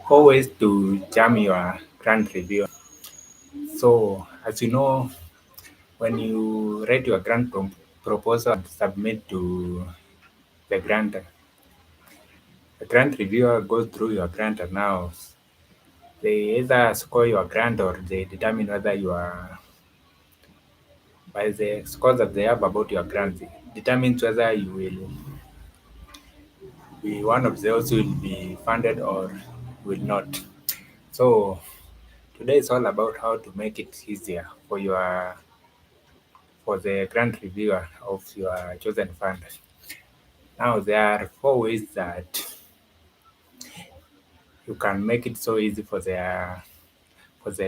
Four ways to jam your grant review. So, as you know, when you write your proposal and submit to the grantor, the grant reviewer goes through your grant and now they either score your grant or they determine whether you are, by the scores that they have about your grant, it determines whether you will be one of those who will be funded or will not. So, today is all about how to make it easier for the grant reviewer of your chosen fund. Now there are four ways that you can make it so easy for the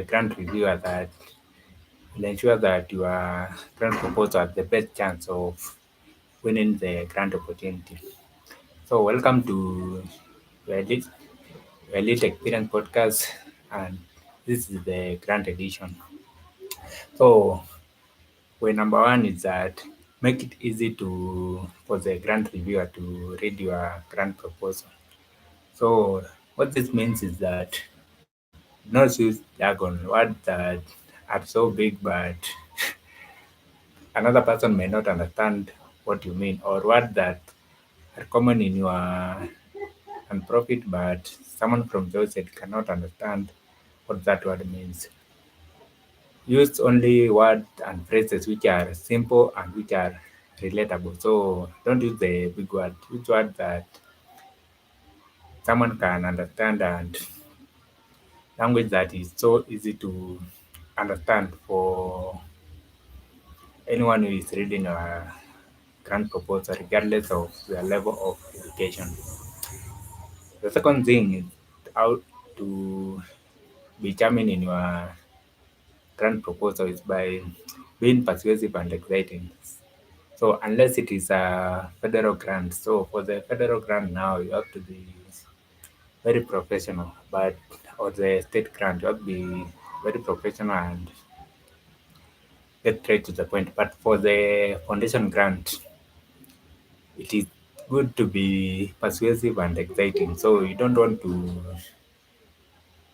grant reviewer that will ensure that your grant proposal has the best chance of winning the grant opportunity. So welcome to your Elite Experience Podcast, and this is the grant edition. So way number one is that make it easy to for the grant reviewer to read your grant proposal. So what this means is that not use jargon, words that are so big but another person may not understand what you mean, or words that are common in your nonprofit but someone from the outside cannot understand what that word means. Use only words and phrases which are simple and which are relatable. So don't use the big word. Use words that someone can understand and language that is so easy to understand for anyone who is reading a grant proposal, regardless of their level of education. The second thing is how to be charming in your grant proposal is by being persuasive and exciting. So unless it is a federal grant, so for the federal grant now you have to be very professional, but or the state grant you have to be very professional and get straight to the point. But for the foundation grant, it is good to be persuasive and exciting. So you don't want to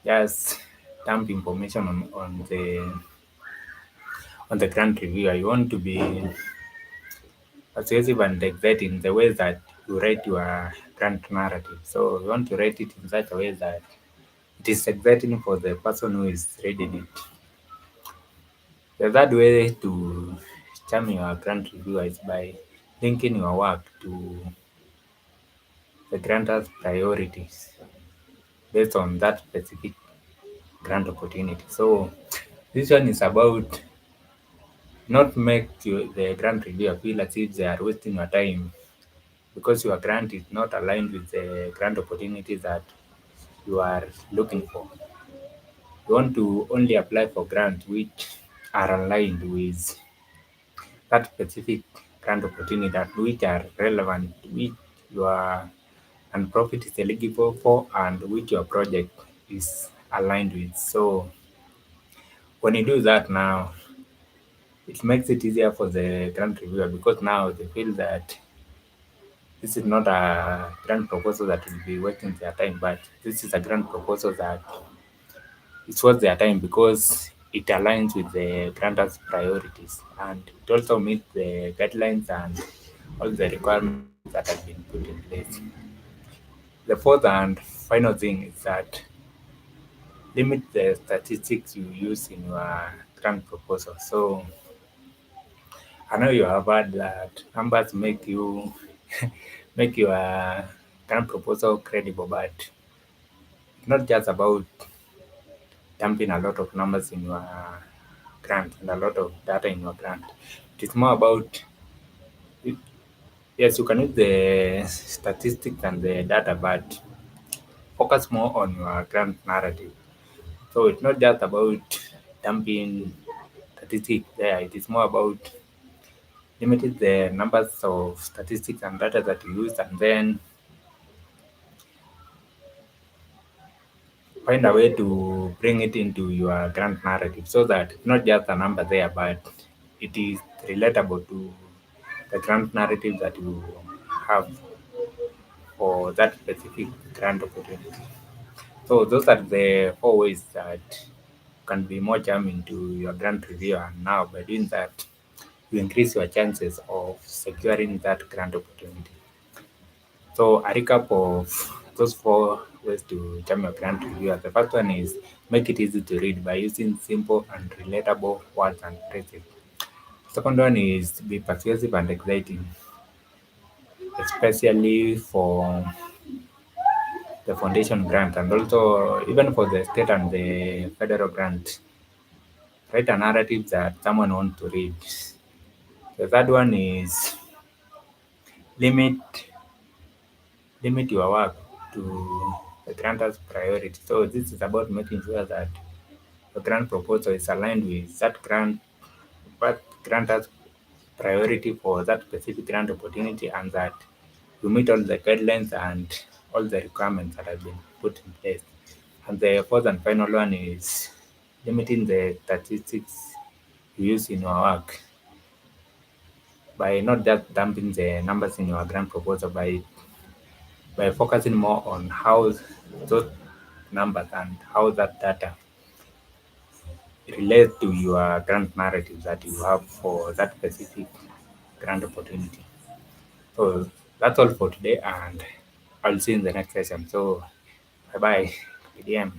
just dump information on the grant reviewer. You want to be persuasive and exciting in the way that you write your grant narrative. So you want to write it in such a way that it is exciting for the person who is reading it. The third way to charm your grant reviewer is by linking your work to the grantor's priorities based on that specific grant opportunity. So this one is about not make the grant reviewer feel as if they are wasting your time because your grant is not aligned with the grant opportunity that you are looking for. You want to only apply for grants which are aligned with that specific grant opportunity that which are relevant, which your nonprofit is eligible for, and which your project is aligned with. So when you do that now, it makes it easier for the grant reviewer because now they feel that this is not a grant proposal that will be wasting their time, but this is a grant proposal that it's worth their time because it aligns with the grantor's priorities and it also meets the guidelines and all the requirements that have been put in place. The fourth and final thing is that limit the statistics you use in your grant proposal. So I know you have heard that numbers make you make your grant proposal credible, but it's not just about dumping a lot of numbers in your grant and a lot of data in your grant. It is more about yes, you can use the statistics and the data, but focus more on your grant narrative. So it's not just about dumping statistics there. It is more about limiting the numbers of statistics and data that you use, and then find a way to bring it into your grant narrative so that not just a number there, but it is relatable to the grant narrative that you have. for that specific grant opportunity. So those are the four ways that can be more charming to your grant reviewer. And now by doing that, you increase your chances of securing that grant opportunity. So a recap of those four ways to charm your grant reviewer. The first one is make it easy to read by using simple and relatable words and phrases. Second one is be persuasive and exciting, especially for the foundation grant and also even for the state and the federal grant. Write a narrative that someone wants to read. The third one is limit limit your work to the grantor's priority. So this is about making sure that the grant proposal is aligned with that grantor's priority for that specific grant opportunity and that you meet all the guidelines and all the requirements that have been put in place. And the fourth and final one is limiting the statistics you use in your work by not just dumping the numbers in your grant proposal, by focusing more on how those numbers and how that data relate to your grant narrative that you have for that specific grant opportunity. So that's all for today, and I'll see you in the next session. So bye bye, BDM.